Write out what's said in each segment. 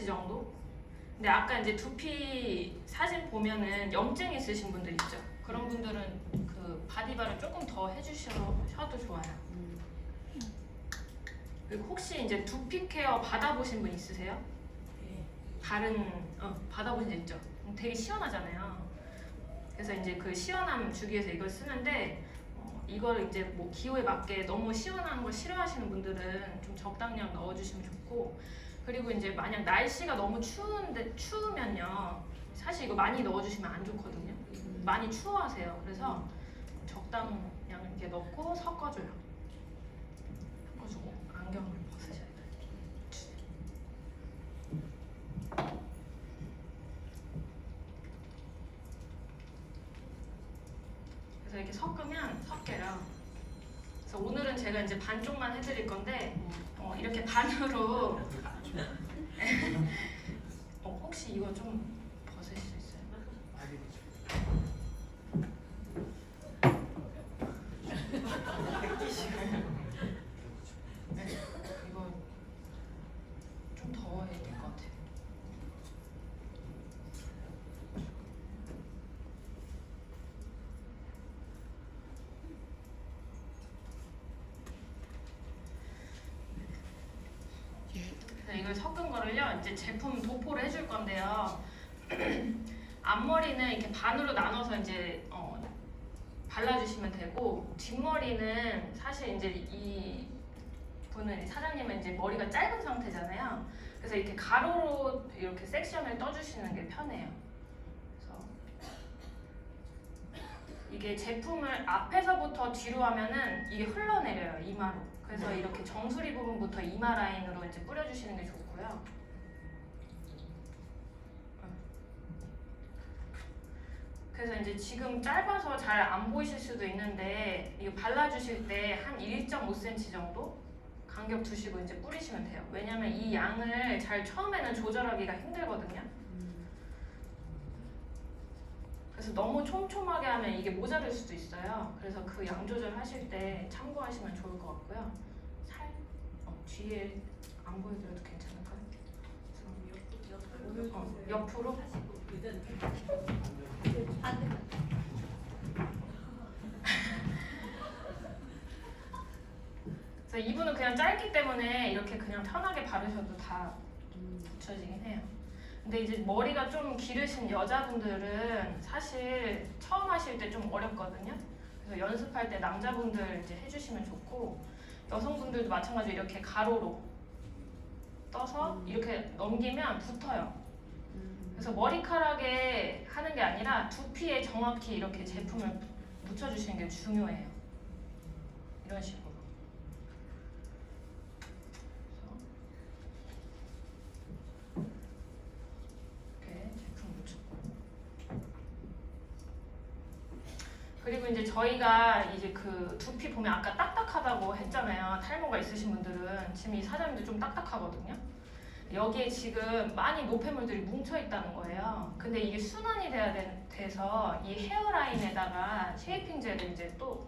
5cm 정도? 근데 아까 이제 두피 사진 보면은 염증 있으신 분들 있죠? 그런 분들은 그 바디바를 조금 더 해주셔도 좋아요. 그리고 혹시 이제 두피 케어 받아보신 분 있으세요? 다른 받아보신 적 있죠? 되게 시원하잖아요. 그래서 이제 그 시원함 주기 위해서 이걸 쓰는데 이걸 이제 뭐 기호에 맞게 너무 시원한 거 싫어하시는 분들은 좀 적당량 넣어주시면 좋고, 그리고 이제 만약 날씨가 너무 추우면요 사실 이거 많이 넣어주시면 안 좋거든요. 많이 추워하세요. 그래서 적당량 이렇게 넣고 섞어주고 안경을 벗으셔야 돼요. 그래서 이렇게 섞여요. 그래서 오늘은 제가 이제 반쪽만 해드릴 건데 이렇게 반으로 혹시 이거 좀 벗으실 수 있어요? 네, 이거 좀 더워야 될 것 같아요. 이걸 섞은 거를요 이제 제품 도포를 해줄 건데요. 앞머리는 이렇게 반으로 나눠서 이제 발라주시면 되고, 뒷머리는 사실 이제 이 분은 사장님은 이제 머리가 짧은 상태잖아요. 그래서 이렇게 가로로 이렇게 섹션을 떠주시는 게 편해요. 그래서 이게 제품을 앞에서부터 뒤로 하면은 이게 흘러내려요, 이마로. 그래서 이렇게 정수리 부분부터 이마 라인으로 이제 뿌려주시는 게 좋고요. 그래서 이제 지금 짧아서 잘 안 보이실 수도 있는데 이거 발라주실 때 한 1.5cm 정도 간격 두시고 이제 뿌리시면 돼요. 왜냐면 이 양을 잘 처음에는 조절하기가 힘들거든요. 그래서 너무 촘촘하게 하면 이게 모자랄 수도 있어요. 그래서 그 양 조절하실 때 참고하시면 좋을 것 같고요. 뒤에 안 보여드려도 괜찮을까요? 옆으로? 그래서 이분은 그냥 짧기 때문에 이렇게 그냥 편하게 바르셔도 다 붙여지긴 해요. 근데 이제 머리가 좀 기르신 여자분들은 사실 처음 하실 때 좀 어렵거든요. 그래서 연습할 때 남자분들 이제 해주시면 좋고, 여성분들도 마찬가지로 이렇게 가로로 떠서 이렇게 넘기면 붙어요. 그래서 머리카락에 하는 게 아니라 두피에 정확히 이렇게 제품을 묻혀주시는 게 중요해요. 이런 식으로. 이렇게 제품 묻혔고. 그리고 이제 저희가 이제 그 두피 보면 아까 딱딱하다고 했잖아요. 탈모가 있으신 분들은 지금 이 사장님도 좀 딱딱하거든요. 여기에 지금 많이 노폐물들이 뭉쳐 있다는 거예요. 근데 이게 순환이 돼서 이 헤어라인에다가 쉐이핑 젤을 이제 또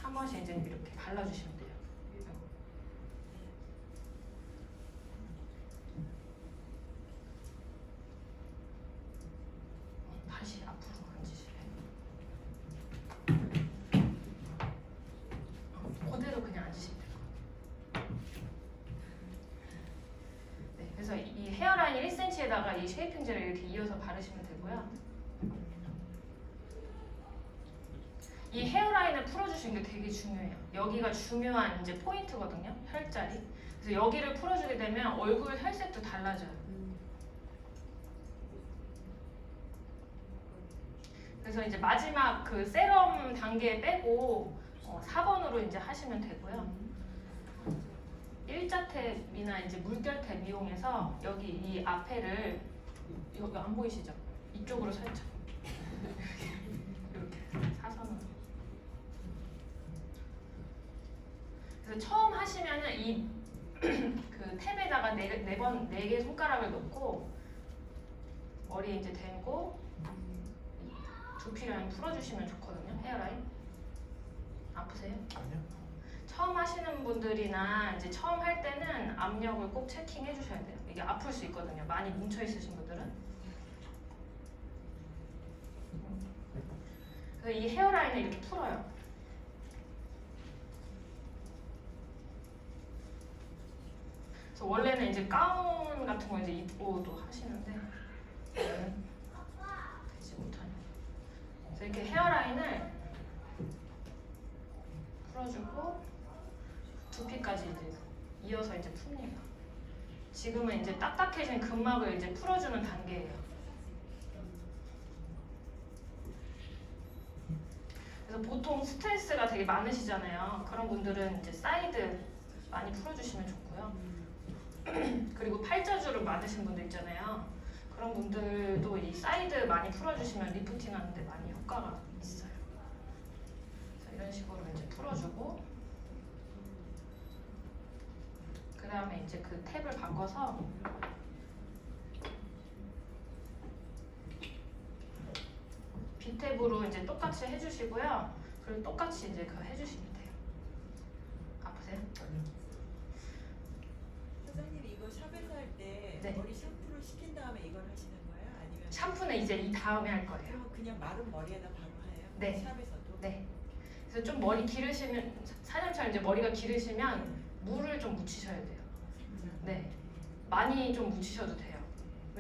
한 번씩 이제 이렇게 발라주시면 돼요. 다시 앞으로 앉으실래요? 그대로 그냥 앉으시면 돼요. 네, 그래서 이 헤어라인 1cm에다가 이 쉐이핑 젤을 이렇게 이어서 바르시면 되고요. 이 헤어라인을 풀어주시는 게 되게 중요해요. 여기가 중요한 이제 포인트거든요. 혈자리. 그래서 여기를 풀어주게 되면 얼굴 혈색도 달라져요. 그래서 이제 마지막 그 세럼 단계 빼고 4번으로 이제 하시면 되고요. 일자탭이나 이제 물결탭 이용해서 여기 이 앞에를 여기 안 보이시죠? 이쪽으로 살짝 이렇게 사선으로. 그래서 처음 하시면은 이 그 탭에다가 네 개 손가락을 넣고 머리에 이제 대고 두피 라인 풀어주시면 좋거든요. 헤어라인. 아프세요? 아니요. 처음 하시는 분들이나 이제 처음 할 때는 압력을 꼭 체킹해 주셔야 돼요. 이게 아플 수 있거든요. 많이 뭉쳐 있으신 분들은. 그래서 이 헤어라인을 이렇게 풀어요. 그래서 원래는 이제 가운 같은 거 이제 입고도 하시는데 되지 못하네요. 그래서 이렇게 헤어라인을 풀어주고 두피까지 이제 이어서 이제 풉니다. 지금은 이제 딱딱해진 근막을 이제 풀어주는 단계예요. 그래서 보통 스트레스가 되게 많으시잖아요. 그런 분들은 이제 사이드 많이 풀어주시면 좋고요. 그리고 팔자주름 많으신 분들 있잖아요. 그런 분들도 이 사이드 많이 풀어주시면 리프팅 하는데 많이 효과가 있어요. 그래서 이런 식으로 이제 풀어주고 그 다음에 이제 그 탭을 바꿔서 B탭으로 이제 똑같이 해주시고요. 그리고 똑같이 이제 그거 해주시면 돼요. 아프세요? 사장님 이거 샵에서 할 때 네. 머리 샴푸를 시킨 다음에 이걸 하시는 거예요? 아니면 샴푸는 이제 이 다음에 할 거예요. 그러면 그냥 마른 머리에다 바로 해요? 네. 샵에서도? 네. 그래서 좀 머리 기르시면 사장님처럼 이제 머리가 기르시면 물을 좀 묻히셔야 돼요. 네. 많이 좀 묻히셔도 돼요.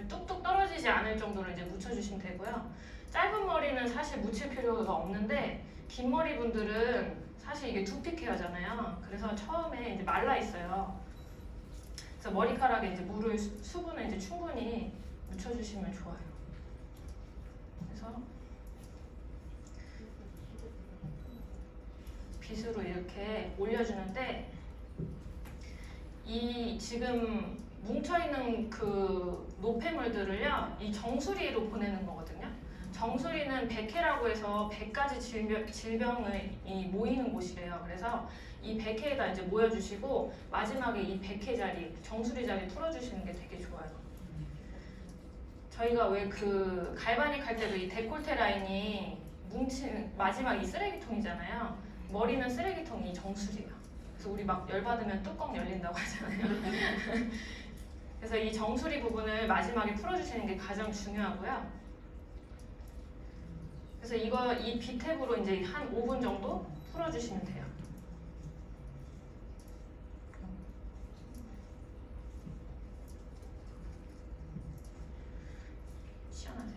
뚝뚝 떨어지지 않을 정도로 이제 묻혀주시면 되고요. 짧은 머리는 사실 묻힐 필요가 없는데 긴 머리 분들은 사실 이게 두피 케어잖아요. 그래서 처음에 이제 말라 있어요. 그래서 머리카락에 이제 물을 수분을 이제 충분히 묻혀주시면 좋아요. 그래서 빗으로 이렇게 올려주는데 이 지금 뭉쳐있는 그 노폐물들을요 이 정수리로 보내는 거거든요. 정수리는 백회라고 해서 100가지 질병이 모이는 곳이래요. 그래서 이 백회에다 이제 모여주시고 마지막에 이 백회 자리, 정수리 자리 풀어주시는 게 되게 좋아요. 저희가 왜 그 갈바닉 할 때도 이 데콜테 라인이 뭉친 마지막 이 쓰레기통이잖아요. 머리는 쓰레기통이 정수리예요. 그래서 우리 막 열받으면 뚜껑 열린다고 하잖아요. 그래서 이 정수리 부분을 마지막에 풀어주시는 게 가장 중요하고요. 그래서 이 B탭으로 이제 한 5분 정도 풀어주시면 돼요. 시원하세요?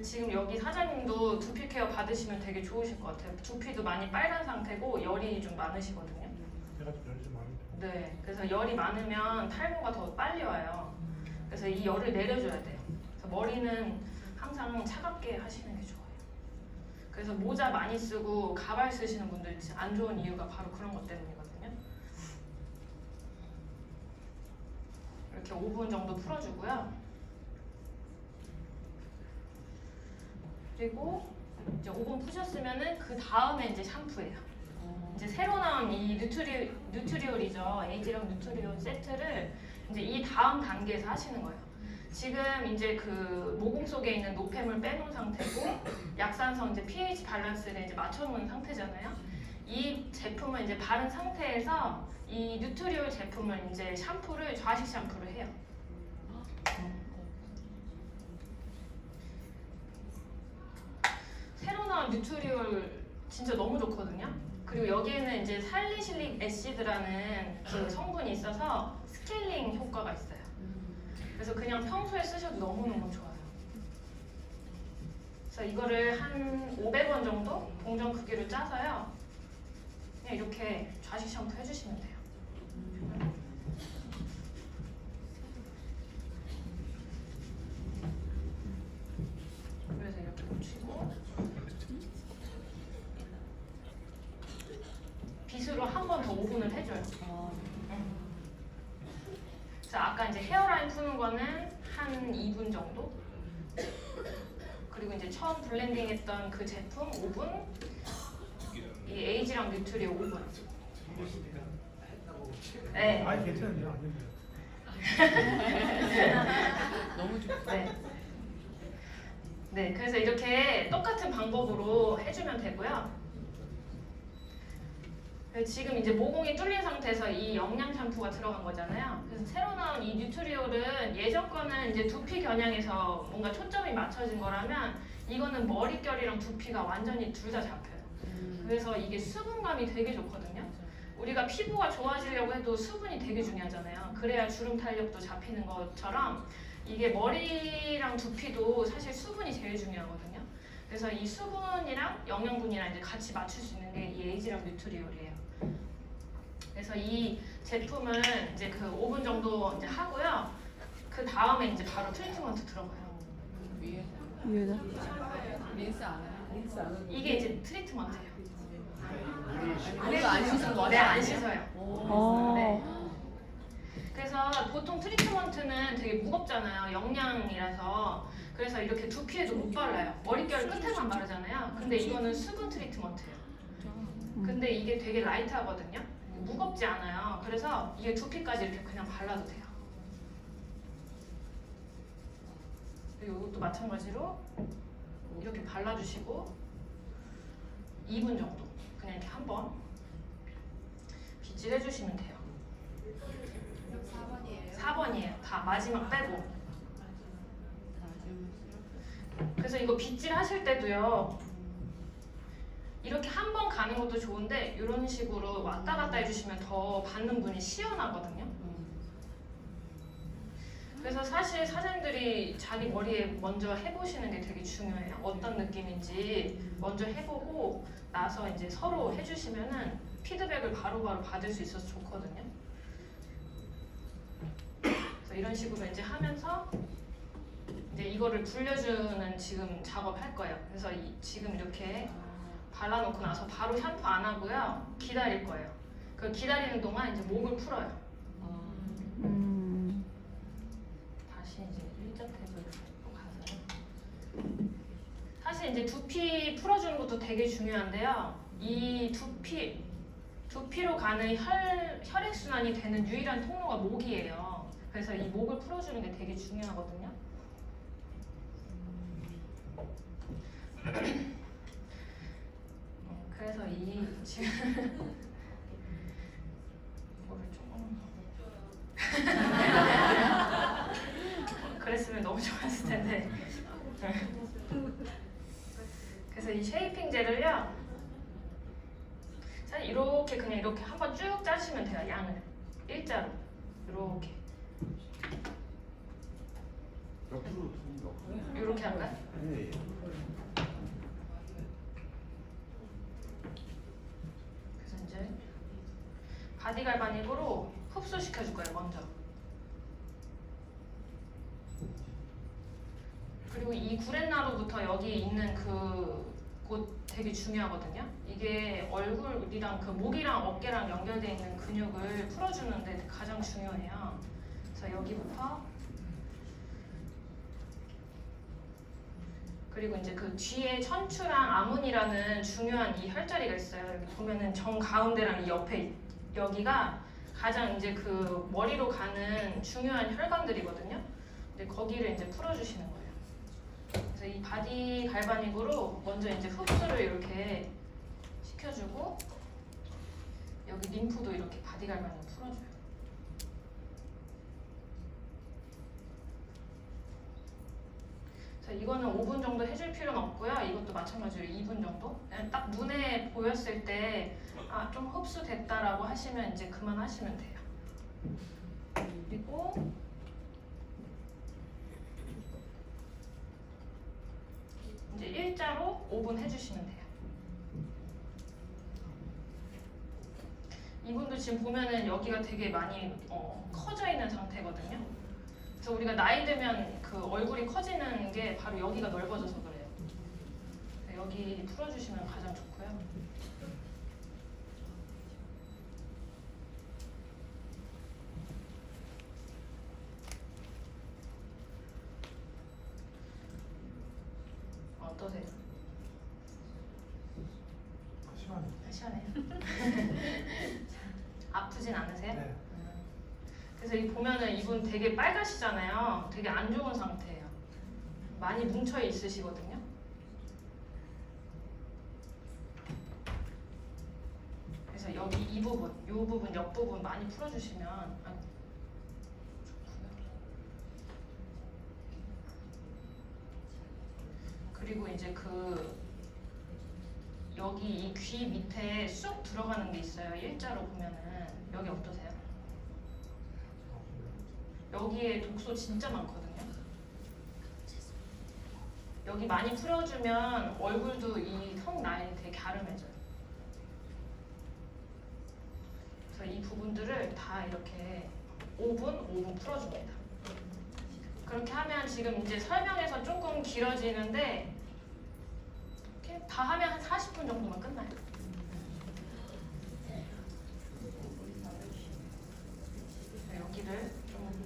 지금 여기 사장님도 두피 케어 받으시면 되게 좋으실 것 같아요. 두피도 많이 빨간 상태고 열이 좀 많으시거든요. 제가 좀 열심히 많이 네, 그래서 열이 많으면 탈모가 더 빨리 와요. 그래서 이 열을 내려줘야 돼요. 그래서 머리는 항상 차갑게 하시는 게 좋아요. 그래서 모자 많이 쓰고 가발 쓰시는 분들 안 좋은 이유가 바로 그런 것 때문이거든요. 이렇게 5분 정도 풀어주고요. 그리고 이제 5분 푸셨으면은 그 다음에 이제 샴푸예요. 이제 새로 나온 이 뉴트리올이죠. 에이지랑 뉴트리올 세트를 이제 이 다음 단계에서 하시는 거예요. 지금 이제 그 모공 속에 있는 노폐물 빼놓은 상태고 약산성 이제 pH 밸런스를 이제 맞춰놓은 상태잖아요. 이 제품을 이제 바른 상태에서 이 뉴트리올 제품을 이제 샴푸를 좌식 샴푸를 해요. 새로 나온 뉴트리올 진짜 너무 좋거든요. 그리고 여기에는 이제 살리실릭 애시드라는 그 성분이 있어서 스케일링 효과가 있어요. 그래서 그냥 평소에 쓰셔도 너무너무 좋아요. 그래서 이거를 한 500원 정도 동전 크기로 짜서요. 그냥 이렇게 좌식 샴푸 해주시면 돼요. 그래서 이렇게 묻히고 빗으로 한 번 더 오븐을 해줘요. 그래서 아까 이제 헤어라인 푸는 거는 한 2분 정도. 그리고 이제 처음 블렌딩했던 그 제품 5분. 이 에이지랑 뉴트리 5분. 네. 아니 괜찮은데요? 안 됩니다. 너무 좋다. 네. 네, 그래서 이렇게 똑같은 방법으로 해주면 되고요. 그래서 지금 이제 모공이 뚫린 상태에서 이 영양 샴푸가 들어간 거잖아요. 그래서 새로 나온 이 뉴트리올은 예전 거는 이제 두피 겨냥해서 뭔가 초점이 맞춰진 거라면 이거는 머릿결이랑 두피가 완전히 둘 다 잡혀요. 그래서 이게 수분감이 되게 좋거든요. 우리가 피부가 좋아지려고 해도 수분이 되게 중요하잖아요. 그래야 주름 탄력도 잡히는 것처럼 이게 머리랑 두피도 사실 수분이 제일 중요하거든요. 그래서 이 수분이랑 영양분이랑 이제 같이 맞출 수 있는 게 이 에이지랑 뉴트리올이에요. 그래서 이 제품은 이제 그 5분 정도 이제 하고요. 그 다음에 이제 바로 트리트먼트 들어가요. 위에다. 린스 안 해요? 이게 이제 트리트먼트예요. 이거 안 씻으면 머리 네, 안 씻어요. 어. 네. 그래서 보통 트리트먼트는 되게 무겁잖아요. 영양이라서. 그래서 이렇게 두피에도 못 발라요. 머릿결 끝에만 바르잖아요. 근데 이거는 수분 트리트먼트예요. 근데 이게 되게 라이트하거든요. 무겁지 않아요. 그래서 이게 두피까지 이렇게 그냥 발라도 돼요. 그리고 이것도 마찬가지로 이렇게 발라주시고 2분 정도 그냥 이렇게 한번 빗질해주시면 돼요. 4번이에요. 다 마지막 빼고. 그래서 이거 빗질 하실 때도요. 이렇게 한 번 가는 것도 좋은데 이런 식으로 왔다 갔다 해주시면 더 받는 분이 시원하거든요. 그래서 사실 사장님들이 자기 머리에 먼저 해보시는 게 되게 중요해요. 어떤 느낌인지 먼저 해보고 나서 이제 서로 해주시면은 피드백을 바로바로 받을 수 있어서 좋거든요. 그래서 이런 식으로 이제 하면서 이제 이거를 불려주는 지금 작업할 거예요. 그래서 지금 이렇게 발라놓고 나서 바로 샴푸 안 하고요. 기다릴 거예요. 그 기다리는 동안 이제 목을 풀어요. 다시 이제 일자 탭을 가서 사실 이제 두피 풀어주는 것도 되게 중요한데요. 이 두피로 가는 혈액순환이 되는 유일한 통로가 목이에요. 그래서 이 목을 풀어주는 게 되게 중요하거든요. 그래서 이 지금 이거를 조금 그랬으면 너무 좋았을 텐데. 그래서 이 쉐이핑 젤을요. 사실 이렇게 그냥 이렇게 한번 쭉 짜시면 돼요. 양을 일자로 이렇게 이렇게 할까요? 그래서 이제 바디 갈바닉으로 흡수시켜줄 거예요. 먼저. 그리고 이 구렛나루부터 여기 있는 그 곳 되게 중요하거든요. 이게 얼굴이랑 그 목이랑 어깨랑 연결되어 있는 근육을 풀어주는데 가장 중요해요. 그래서 여기부터 그리고 이제 그 뒤에 천추랑 아문이라는 중요한 이 혈자리가 있어요. 여기 보면은 정 가운데랑 이 옆에 여기가 가장 이제 그 머리로 가는 중요한 혈관들이거든요. 근데 거기를 이제 풀어주시는 거예요. 그래서 이 바디 갈바닉으로 먼저 이제 흡수를 이렇게 시켜주고 여기 림프도 이렇게 바디 갈바닉 풀어줘요. 그래서 이거는 5분 정도 해줄 필요는 없고요. 이것도 마찬가지로 2분 정도. 그냥 딱 눈에 보였을 때 아, 좀 흡수됐다라고 하시면 이제 그만하시면 돼요. 그리고 이제 일자로 5분 해주시면 돼요. 이분도 지금 보면은 여기가 되게 많이 커져 있는 상태거든요. 그래서 우리가 나이 들면 그 얼굴이 커지는 게 바로 여기가 넓어져서 그래요. 여기 풀어주시면 가장 좋고요. 어떠세요? 시간이. 시원해요? 아프진 않으세요? 네. 그래서 이 보면은 이분 되게 빨가시잖아요. 되게 안 좋은 상태예요. 많이 뭉쳐 있으시거든요. 그래서 여기 이 부분 옆부분 많이 풀어주시면 아이고, 좋고요. 그리고 이제 여기 이 귀 밑에 쑥 들어가는 게 있어요. 일자로 보면은 여기 어떠세요? 여기에 독소 진짜 많거든요. 여기 많이 풀어주면 얼굴도 이 턱 라인이 되게 갸름해져요. 그래서 이 부분들을 다 이렇게 5분 풀어줍니다. 그렇게 하면 지금 이제 설명에서 조금 길어지는데 이렇게 다 하면 한 40분 정도면 끝나요. 여기를 좀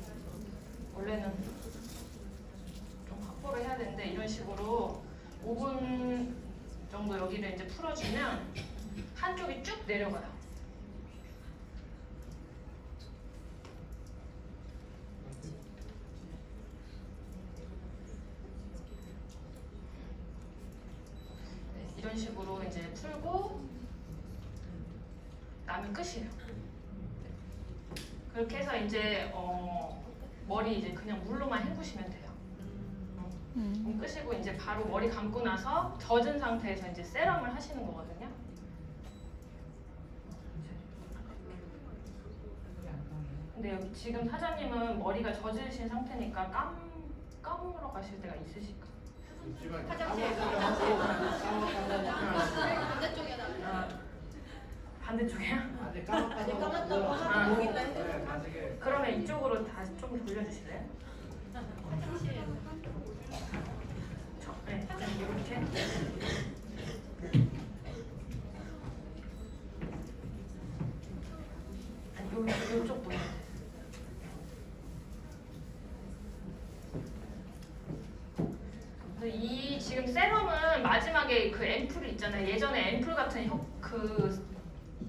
원래는 좀 확보를 해야 되는데 이런 식으로 5분 정도 여기를 이제 풀어주면 한쪽이 쭉 내려가요. 네, 이런 식으로 이제 풀고 나면 끝이에요. 그렇게 해서 이제 머리 이제 그냥 물로만 헹구시면 돼요. 그럼 끄시고 이제 바로 머리 감고 나서 젖은 상태에서 이제 세럼을 하시는 거거든요. 근데 여기 지금 사장님은 머리가 젖으신 상태니까 감으러 가실 때가 있으실까? 반대쪽이야? 아직 까맣다고 하는데 그러면 이쪽으로 다시 좀 돌려주실래요? 네, 이렇게. 아니, 요쪽 보여요. 이 지금 세럼은 마지막에 그 앰플 있잖아요. 예전에 앰플 같은 그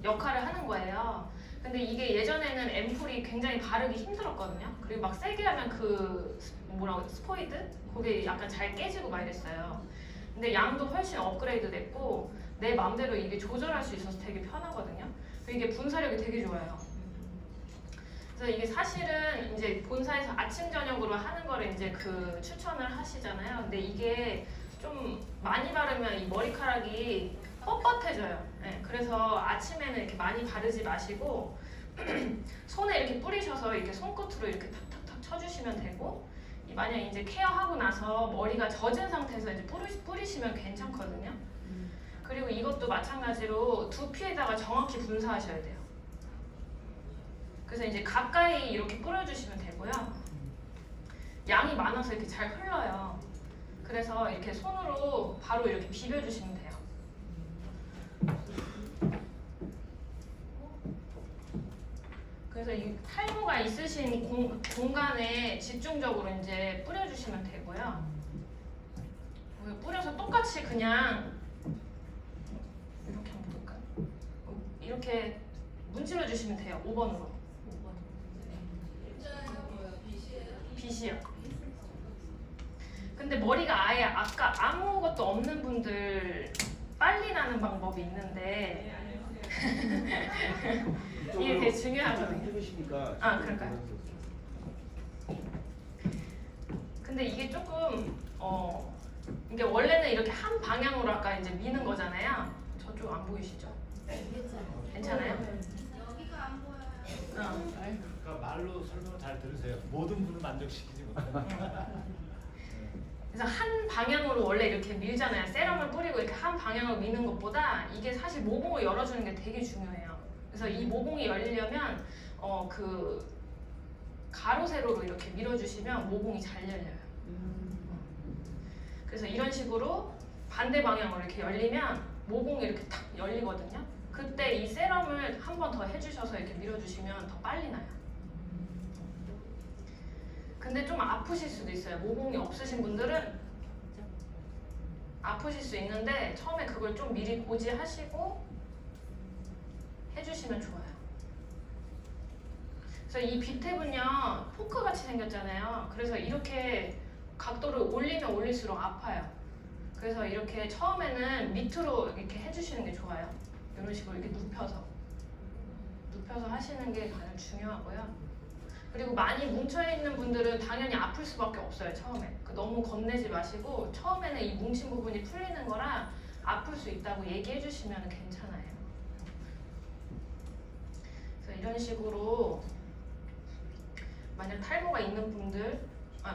역할을 하는 거예요. 근데 이게 예전에는 앰플이 굉장히 바르기 힘들었거든요. 그리고 막 세게 하면 스포이드? 그게 약간 잘 깨지고 막 이랬어요. 근데 양도 훨씬 업그레이드 됐고 내 마음대로 이게 조절할 수 있어서 되게 편하거든요. 그리고 이게 분사력이 되게 좋아요. 그래서 이게 사실은 이제 본사에서 아침 저녁으로 하는 거를 이제 추천을 하시잖아요. 근데 이게 좀 많이 바르면 이 머리카락이 뻣뻣해져요. 네, 그래서 아침에는 이렇게 많이 바르지 마시고 손에 이렇게 뿌리셔서 이렇게 손끝으로 이렇게 탁탁탁 쳐주시면 되고, 만약 이제 케어하고 나서 머리가 젖은 상태에서 이제 뿌리시면 괜찮거든요. 그리고 이것도 마찬가지로 두피에다가 정확히 분사하셔야 돼요. 그래서 이제 가까이 이렇게 뿌려주시면 되고요. 양이 많아서 이렇게 잘 흘러요. 그래서 이렇게 손으로 바로 이렇게 비벼주시면 돼요. 그래서 이 탈모가 있으신 공간에 집중적으로 이제 뿌려주시면 되고요. 뿌려서 똑같이 그냥 이렇게 한번 볼까요? 이렇게 문질러 주시면 돼요. 5번으로. 빗이요. 근데 머리가 아예 아까 아무것도 없는 분들 빨리 나는 방법이 있는데 이게 되게 중요하거든요. 해보시니까. 아, 그럴까요? 근데 이게 조금 이게 원래는 이렇게 한 방향으로 아까 이제 미는 거잖아요. 저쪽 안 보이시죠? 괜찮아요? 여기가 안 보여요. 그러니까 말로 설명을 잘 들으세요. 모든 분을 만족시키지 못해요. 그래서 한 방향으로 원래 이렇게 밀잖아요. 세럼을 뿌리고 이렇게 한 방향으로 미는 것보다 이게 사실 모공을 열어주는 게 되게 중요해요. 그래서 이 모공이 열리려면 가로 세로로 이렇게 밀어주시면 모공이 잘 열려요. 그래서 이런 식으로 반대 방향으로 이렇게 열리면 모공이 이렇게 탁 열리거든요. 그때 이 세럼을 한 번 더 해주셔서 이렇게 밀어주시면 더 빨리 나요. 근데 좀 아프실 수도 있어요. 모공이 없으신 분들은 아프실 수 있는데 처음에 그걸 좀 미리 고지하시고 해주시면 좋아요. 그래서 이 빗탭은요 포크같이 생겼잖아요. 그래서 이렇게 각도를 올리면 올릴수록 아파요. 그래서 이렇게 처음에는 밑으로 이렇게 해주시는 게 좋아요. 이런 식으로 이렇게 눕혀서. 눕혀서 하시는 게 가장 중요하고요. 그리고 많이 뭉쳐있는 분들은 당연히 아플 수밖에 없어요. 처음에 너무 겁내지 마시고 처음에는 이 뭉친 부분이 풀리는 거라 아플 수 있다고 얘기해 주시면 괜찮아요. 그래서 이런 식으로 만약 탈모가 있는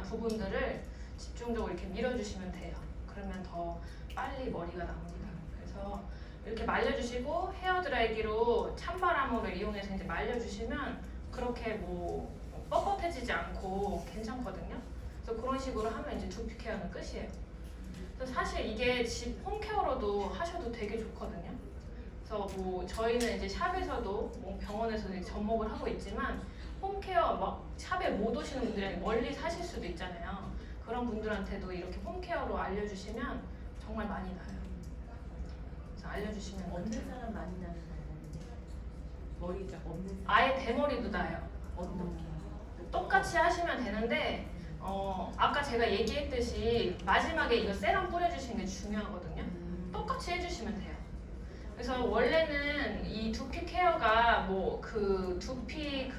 부분들을 집중적으로 이렇게 밀어주시면 돼요. 그러면 더 빨리 머리가 나옵니다. 그래서 이렇게 말려주시고 헤어드라이기로 찬바람으로 이용해서 이제 말려주시면 그렇게 뭐 뻣뻣해지지 않고 괜찮거든요. 그래서 그런 식으로 하면 이제 두피 케어는 끝이에요. 그래서 사실 이게 집 홈케어로도 하셔도 되게 좋거든요. 그래서 뭐 저희는 이제 샵에서도 뭐 병원에서도 접목을 하고 있지만 홈케어 막 샵에 못 오시는 분들이 멀리 사실 수도 있잖아요. 그런 분들한테도 이렇게 홈케어로 알려주시면 정말 많이 나요. 그래서 알려주시면 없는 좋죠. 사람 많이 나는 방법인데 머리가 없는 사람 아예 대머리도 나요. 어떻게? 똑같이 하시면 되는데 아까 제가 얘기했듯이 마지막에 이거 세럼 뿌려주시는 게 중요하거든요. 똑같이 해주시면 돼요. 그래서 원래는 이 두피 케어가 뭐 그 두피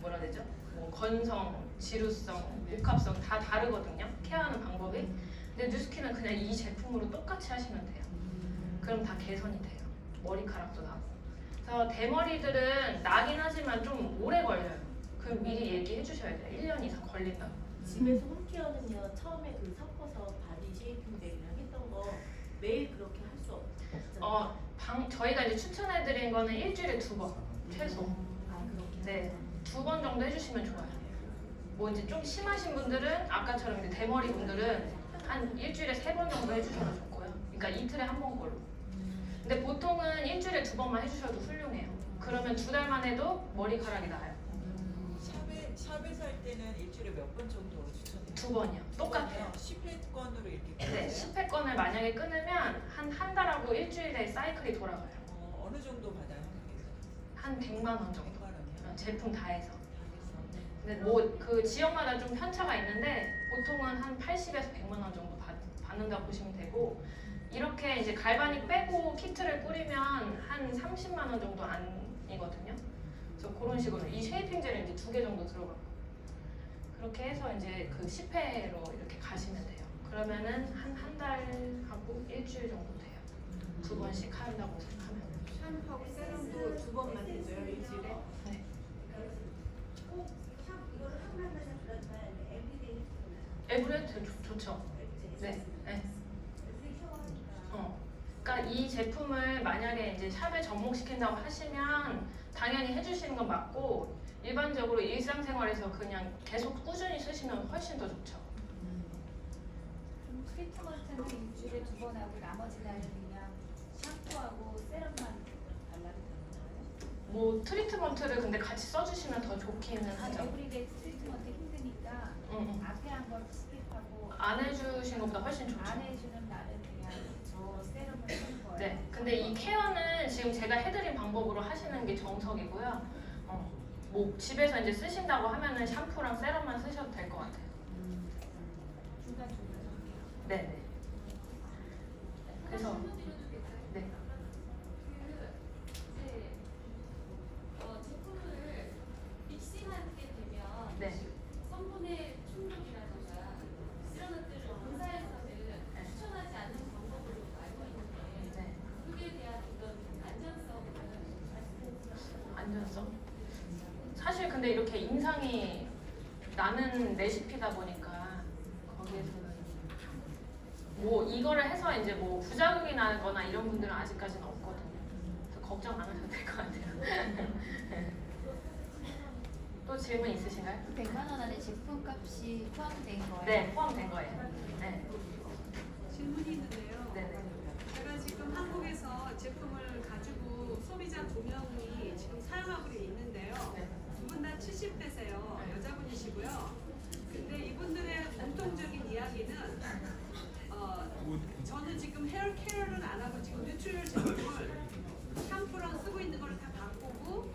뭐라 해야 되죠? 뭐 건성, 지루성, 복합성 다 다르거든요. 케어하는 방법이. 근데 뉴스킨은 그냥 이 제품으로 똑같이 하시면 돼요. 그럼 다 개선이 돼요. 머리카락도 나고. 그래서 대머리들은 나긴 하지만 좀 오래 걸려요. 그럼 미리 얘기해 주셔야 돼요. 1년 이상 걸린다고. 집에서 홈케어는요 처음에 그 섞어서 바디 쉐이핑 젤이랑 했던 거 매일 그렇게 할 수 없잖아요. 저희가 이제 추천해드린 거는 일주일에 2번 최소. 아 그렇게. 네, 2번 정도 해주시면 좋아요. 뭐 이제 좀 심하신 분들은 아까처럼 이제 대머리 분들은 한 일주일에 3번 정도 해주셔도 좋고요. 그러니까 이틀에 1번 걸로. 근데 보통은 일주일에 2번만 해주셔도 훌륭해요. 그러면 2달 만에도 머리카락이 나요. 샵에서 할 때는 일주일에 몇 번 정도 추천해요? 2번이요. 똑같아요. 10회권으로 이렇게 네, 끊어요? 10회권을 만약에 끊으면 한 달하고 일주일에 사이클이 돌아가요. 어느 정도 받아요? 한 100만 원 정도. 100만 원이요? 제품 다 해서. 다 근데 뭐 그 지역마다 좀 편차가 있는데 보통은 한 80에서 100만 원 정도 받는다고 보시면 되고 이렇게 이제 갈바닉 빼고 키트를 뿌리면 한 30만 원 정도 안이거든요. 그래서 그런 식으로 이 쉐이핑 젤은 이제 2개 정도 들어가고 그렇게 해서 이제 그 10회로 이렇게 가시면 돼요. 그러면은 한 달하고 일주일 정도 돼요. 2번씩 한다고 생각하면. 샴푸하고 세럼도 2번만 해줘요 일주일에. 네. 이거를 한 달만 해주면 에브리데이 에브리데이 좋죠. 네. 네. 그러니까 이 제품을 만약에 이제 샵에 접목시킨다고 하시면 당연히 해주시는 건 맞고 일반적으로 일상생활에서 그냥 계속 꾸준히 쓰시면 훨씬 더 좋죠. 그럼 트리트먼트는 일주일에 2번 하고 나머지 날은 그냥 샴푸하고 세럼만 발라도 되는 거예요? 뭐 트리트먼트를 근데 같이 써주시면 더 좋기는 하죠. 에브리데이 트리트먼트 힘드니까 앞에 한 걸 스킵하고 안 해주신 것보다 훨씬 좋죠. 안 해주는 날은 그냥 저 세럼을 쓰는 거예요. 네. 근데 이 케어는 지금 제가 해드린 방법으로 하시는 게 정석이고요. 뭐 집에서 이제 쓰신다고 하면은 샴푸랑 세럼만 쓰셔도 될 것 같아요. 중간중간 네. 그래서 네. 제품을 믹싱하게 되면 네. 성분의 충족이라든가 이런 것들을 본사에서는 추천하지 않는 방법으로 알고 있는데 네. 그에 대한 어떤 안전성을 말씀해 주세요. 안전성? 사실 근데 이렇게 인상이 나는 레시피다 보니까 거기에서는 뭐 이거를 해서 이제 뭐 부작용이 나거나 이런 분들은 아직까지는 없거든요. 그래서 걱정 안 하셔도 될 것 같아요. 또 질문 있으신가요? 100만 원 안에 제품값이 포함된 거예요? 네, 포함된 거예요. 네. 질문이 있는데요. 네네. 제가 지금 한국에서 제품을 가지고 소비자 2명이 지금 사용하고 있는데요. 네. 두 분 다 70대세요. 여자분이시고요. 근데 이분들의 공통적인 이야기는 저는 지금 헤어 케어를 안 하고 지금 뉴트럴 제품을 샴푸랑 쓰고 있는 걸 다 바꾸고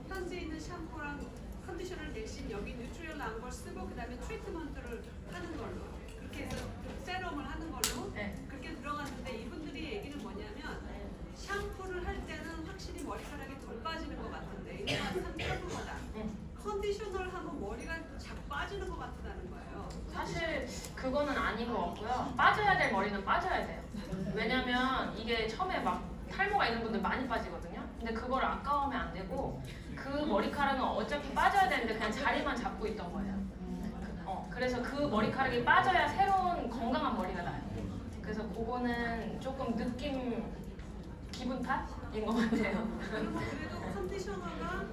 현재 있는 샴푸랑 컨디셔너를 대신 여기 뉴트럴 나온 걸 쓰고 그 다음에 트리트먼트를 하는 걸로 그렇게 해서 세럼을 하는 걸로 네. 그렇게 들어갔는데 이분들이 얘기는 뭐냐면 샴푸를 할 때는 확실히 이렇게 머리카락이 덜 빠지는 것 같은데 이거 상태보다 컨디셔너를 하면 머리가 자꾸 빠지는 것 같다는 거예요. 사실 그거는 아닌 것 같고요. 빠져야 될 머리는 빠져야 돼요. 왜냐면 이게 처음에 막 탈모가 있는 분들 많이 빠지거든요. 근데 그걸 아까우면 안 되고 그 머리카락은 어차피 빠져야 되는데 그냥 자리만 잡고 있던 거예요. 그래서 그 머리카락이 빠져야 새로운 건강한 머리가 나요. 그래서 그거는 조금 기분 탓인 것 같아요. 그러면 그래도 컨디셔너가